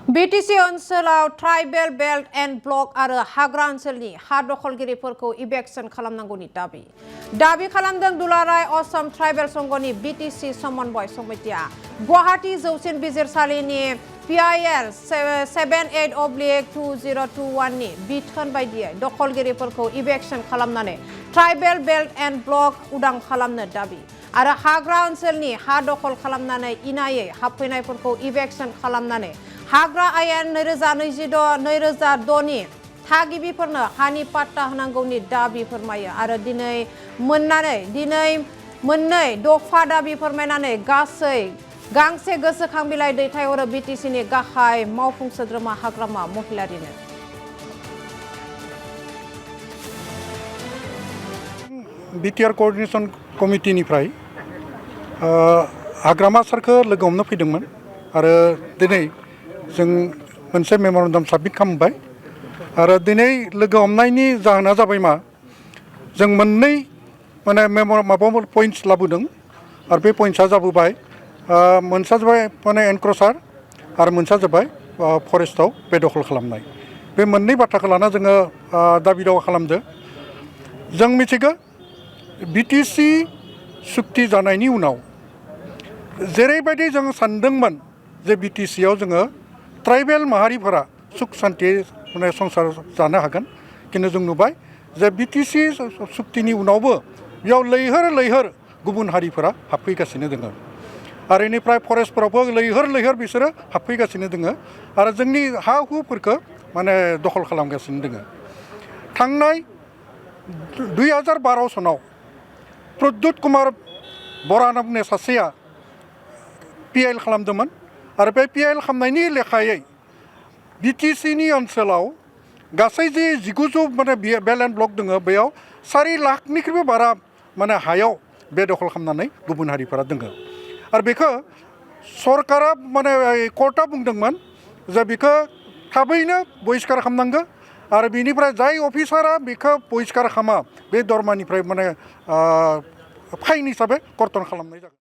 BTC ओनसोलाव tribal belt and block आरो हाग्रा ओनसोलनि हा दखलगिरिफोरखौ इभेक्सन खालामनांगौनि दाबि खालामदों दुलाराय असम ट्राइबेल संघनि बीटीसी समन्वय समितिया गुवाहाटी जौसिन बिजिरसालिनि PIL 78/2021 नि बिथोन बायदियै दखलगिरिफोरखौ इभेक्सन खालामनानै ट्राइबेल बेल्ट एन्ड ब्लक उदां खालामनो दाबि आरो हाग्रा ओनसोलनि हा दखल खालामनानै इनायै हाबफैनायफोरखौ इभेक्सन खालामनानै हाग्रा आयेन 2026 नि थागिबिफोरनो हानि पाट्टा होनांगौनि दाबि फोरमायो आरो दिनै मोननै दफा दाबि फोरमायनानै गांसे गोसोखां बिलाइ दैथायहरो बीटीसीनि गाहाय मावफुं सोद्रोमा हाग्रामा महिलारिनो। बिटिआर कोअर्डिनेशन कमिटिनिफ्राय हाग्रामा सारखौ लोगो हमनो फैदोंमोन आरो दिनै जों मोनसे मेम'रेन्डाम साबमिट खालामबाय आरो दिनै लोगो हमनायनि जाहोना जाबाय मा जों मोननै माबा पइन्ट्स लाबोदों आरो बे पइन्ट्सआ जाबोबाय मोनसेया जाबाय एनक्रचार आरो मोनसेया जाबाय फरेस्टआव बेदखल खालामनाय बे मोननै बाथ्राखौ लाना जोङो दाबि दावा खालामदो। जों मिथिगौ बीटीसी सुक्ति जानायनि उनाव जेरैबायदि जों सानदोंमोन जे बीटीसीआव जोङो ट्राइबेल माहारिफोरा सुख शान्ति संसार जानो हागोन किन्तु जों नुबाय जे बीटीसी सुक्तिनि उनावबो बेयाव लैहोर गुबुन हारिफोरा हाबफैगासिनो दङ आरो बेनिफ्राय फरेस्टफोरावबो लैहोर बिसोरो हाबफैगासिनो दङ आरो जोंनि हा हुफोरखौ दखल खालामगासिनो दङ। थांनाय 2012 सनाव प्रद्युत कुमार बरा होनना बुंनाय सासेया PIL खालामदोंमोन आरो बे PIL खालामनायनि लेखायै बीटीसीनि ओनसोलाव गासै जे 1900 बेल एन्ड ब्लक दङ बेयाव 4 लाखनिख्रुइबो बारा हायाव बेदखल खालामनानै गुबुन हारिफोरा दङ आरो बेखौ सरकारा कर्टआ बुंदोंमोन जे बेखौ थाबैनो बहिष्कार खालामनांगौ आरो बेनिफ्राय जाय अफिसारा बेखौ बहिष्कार खालामा बे दरमानिफ्राय फाइन हिसाबै कर्तन खालामनाय जागोन।